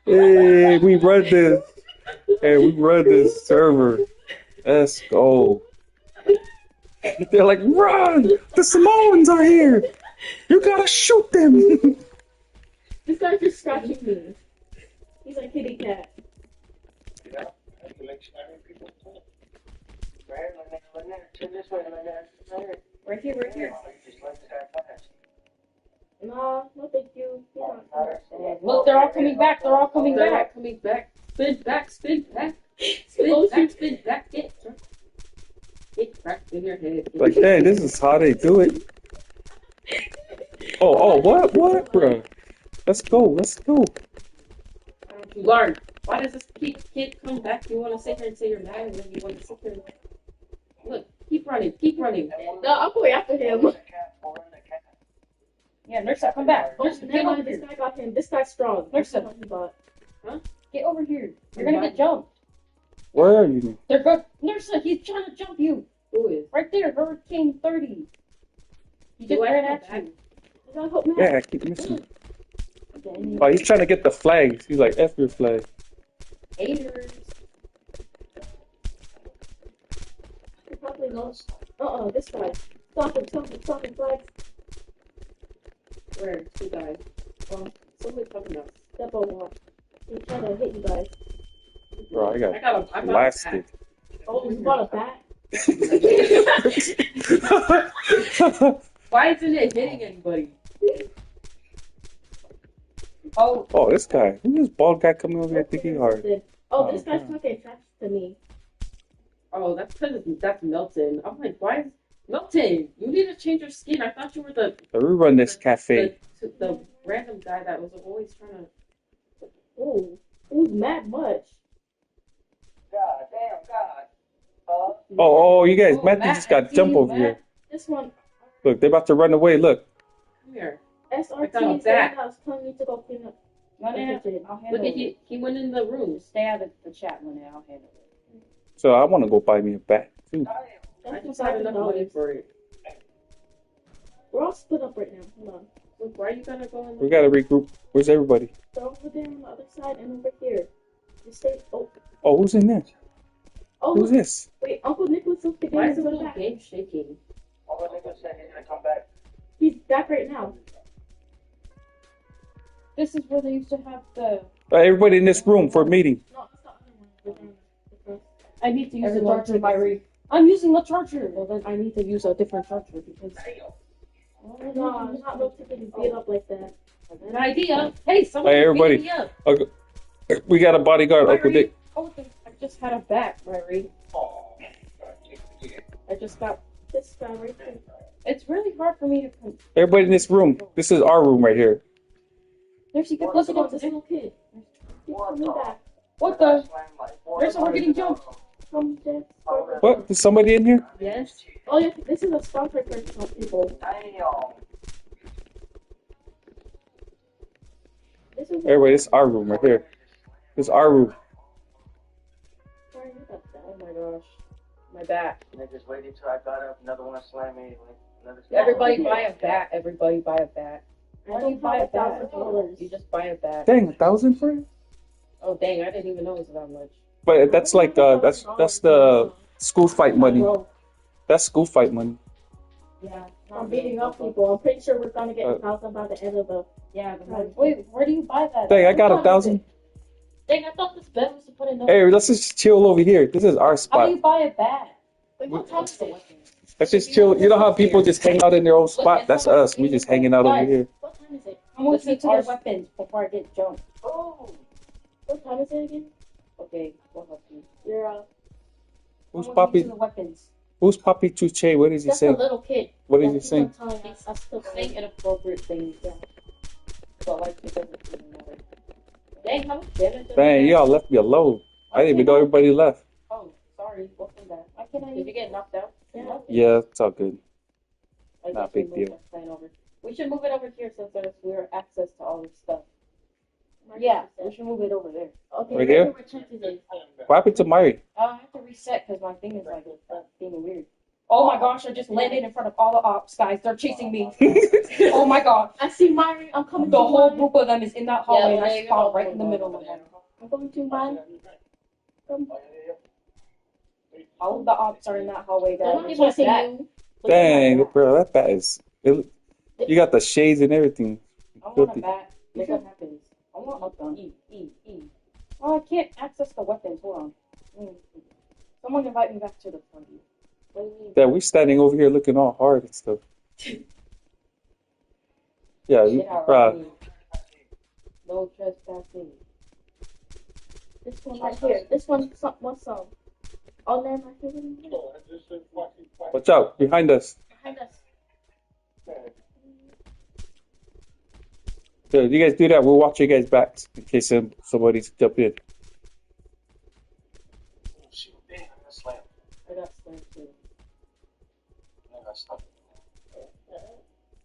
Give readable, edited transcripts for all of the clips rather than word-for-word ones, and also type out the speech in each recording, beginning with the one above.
Hey, we run this. Hey, we run this server. Let's go. They're like, run! The Samoans are here. You gotta shoot them. This guy's just scratching me. He's like kitty cat. Right here, right here. No, thank you. Look, they're all coming back. They're all coming back. Coming back. Spin back. Spin back. Spin back. Spin back. Get cracked in your head. Like, hey, this is how they do it. Oh, what, bro? Let's go. Why don't you learn? Why does this kid come back? You want to sit here and say you're mad, and then you want to sit there and look. Keep running. No, I'm going after him. Yeah, Nurse, come back. Nurse, Oh, get over this here. guy got him. This guy's strong. Nurse, Huh? Get over here. You're gonna get jumped. Where are you? They're good. Nurse, he's trying to jump you. Who is? Right there, Hurricane 30. He just ran at you. Yeah, I keep missing. Oh, he's trying to get the flags. He's like, F your flag. Haters. He probably lost. This guy. Stop him, flags. Where? Two guys. Somebody's talking about. Step over. He's trying to hit you guys. Bro, I got I blasted. Oh, you bought a bat? Why isn't it hitting anybody? Oh. Oh, this guy. Who's this bald guy coming over here thinking hard? Oh, this guy's talking trash to me. Oh, that's because that's Milton. I'm like, why is Milton? You need to change your skin. I thought you were the. So we run this cafe. The random guy that was always trying to. Oh, who's mad much? God damn, God. Oh, you guys, Matthew Matt, just got jump over here. This one. Look, they're about to run away. Look. Come here. SRT said I was telling you to go clean up. I'll handle it. He went in the room. Stay out of the chat when I'll handle it. So I want to go buy me a bat too. I just have enough money for it. We're all split up right now. Hold on. Look, why are you gonna go in? We gotta regroup. Where's everybody? They're over there on the other side and over here. Just stay. Oh, who's in there? Oh, Who's this? wait, Uncle Nicholas took the game. Why is the little game shaking? Uncle Nicholas said he's gonna come back. He's back right now. This is where they used to have the. Everybody in this room for a meeting. No, stop. I need to use the charger, Myri. I'm using the charger. Well, then I need to use a different charger because. No, I'm not no ticket beat up like that. Good idea. Hey, someone everybody. beat me up. Okay. We got a bodyguard, Uncle Dick. Oh, I just had a bat, Myri. I just got this guy right there. It's really hard for me to. Everybody in this room. This is our room right here. There's you can Look at this little kid. He's coming back. What the? There's someone getting jumped. What? Is somebody in here? Yes. Oh yeah, this is a sponsor for some people. Everybody, this is our room right here. This is our room. Oh my gosh. My bat. And they just waited till I got up. Another one slammed me. Everybody buy a bat. Everybody buy a bat. Why do you buy $1,000? You just buy a bat. Dang, 1,000 for it? Oh dang, I didn't even know it was that much. But that's like that's the school fight money. That's school fight money. Yeah, I'm beating up people. I'm pretty sure we're gonna get 1,000 by the end of the. Yeah. Wait, where do you buy that? Dang, I got 1,000. Dang, I thought this bed was to put in. Hey, let's just chill over here. This is our spot. How do you buy a bat? Wait, what time is it? Let's just chill. You know how people just hang out in their own spot? That's us. We just hanging out over here. What time is it? I'm going to get weapons before I get jumped. Oh. What time is it again? Okay, we'll help you. You're Who's Papi? The weapons. Who's Papi Chuche? What is he That's saying? a little kid. What is he saying? I'm still saying inappropriate things. Yeah. But like it doesn't even matter. Dang, how much damage? Dang, y'all left me alone. I didn't even know everybody left. Oh, sorry. Welcome back. Why can't I? Did you get knocked out? Yeah, it's all good. I Not a big deal. We should move it over here since there's weird access to all this stuff. Yeah, we should move it over there. Okay, right here? Where Chance is in. What happened to Mari? I have to reset because my thing is like being weird. Oh my gosh, I just landed in front of all the ops, guys. They're chasing me. Oh my god. I see mine. I'm coming The to whole mine. group of them is in that hallway, and there I you spawned go. right in the middle of them. I'm going to mine. All of the ops are in that hallway, They're not guys. even seeing you. Dang, bro, that bat is. You got the shades and everything. I want Filthy. a bat. Look what happens. I want a gun. E. Oh, I can't access the weapons. Hold on. Someone invite me back to the front. What do you mean? Yeah, we standing over here looking all hard and stuff. Yeah, you, Get out bro. of me. No trespassing. This one right here. This one, what's some? Oh, never mind. Watch out, behind us. Behind us. So you guys do that, we'll watch you guys' backs in case somebody's jump in. I got slammed too.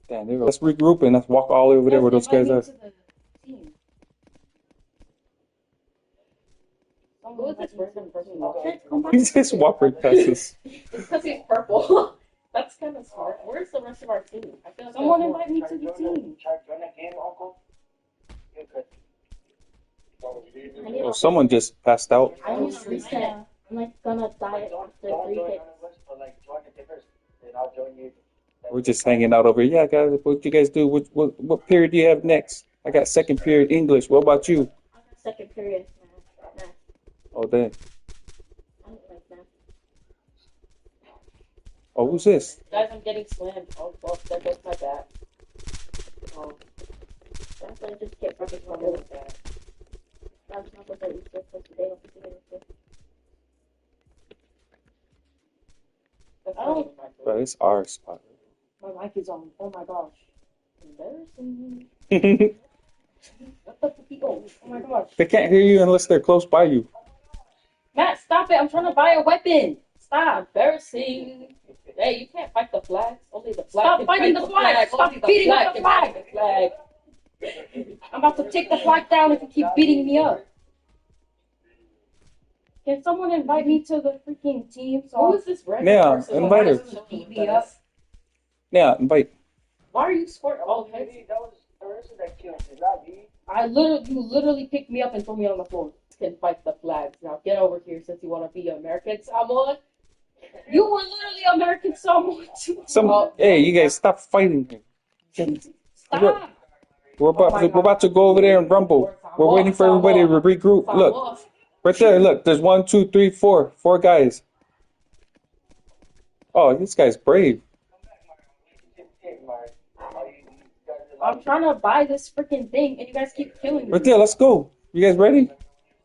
Damn, let's regroup and let's walk all over there where those guys are. Who is this random person? He just walk right past us. It's because he's purple. That's kind of smart. Where's the rest of our team? I feel like someone invite me to the team. Oh, someone just passed out. I need to reset. I'm like gonna die after 3 hits. We're just hanging out over here. Yeah, guys, what you guys do? What period do you have next? I got second period English. What about you? I got second period. Math. Oh, dang. I don't like math. Oh, who's this? Guys, I'm getting slammed. Oh, well, there goes my bat. Oh, That's why I just get fucking I'm trouble. really bad. That's not what they said for today. That's not even my Bro, fault. it's our spot. My mic is on. Oh my gosh. Embarrassing. They Oh my gosh. can't hear you unless they're close by you. Matt, stop it. I'm trying to buy a weapon. Stop. Embarrassing. Hey, you can't fight the flags. Only the flag. Stop fighting the flag. Stop beating up the flag. I'm about to take the flag down if you keep beating me up. Can someone invite me to the freaking team? Who is this random Yeah, person invite her. to beat me up? Yeah, invite. Why are you squirting? Oh, hey. You literally picked me up and threw me on the floor. Can fight the flags. Now get over here since you want to be American Samoan. You were literally American Samoan too. Hey, you guys stop fighting here. Stop. We're about to go over there and rumble. We're waiting for everybody to regroup. Look, right there. Look, there's 1, 2, 3, 4 guys. Oh, this guy's brave. I'm trying to buy this freaking thing and you guys keep killing me. Right there. Let's go. You guys ready?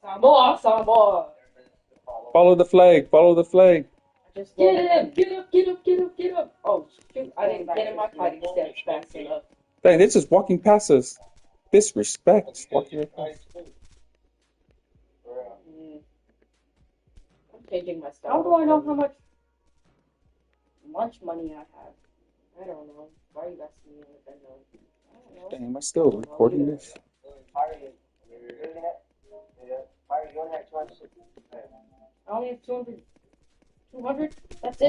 Samoa. Follow the flag. Follow the flag. Just get him. Get up. Oh, shoot. I didn't get in my fighting steps fast enough. Dang, they're just walking past us. Disrespect. Walking right past. I'm changing my style. How do I know how much lunch money I have? I don't know. Why are you asking me if I know? I don't know. Dang, am I still recording this? I only have 200. 200? That's it.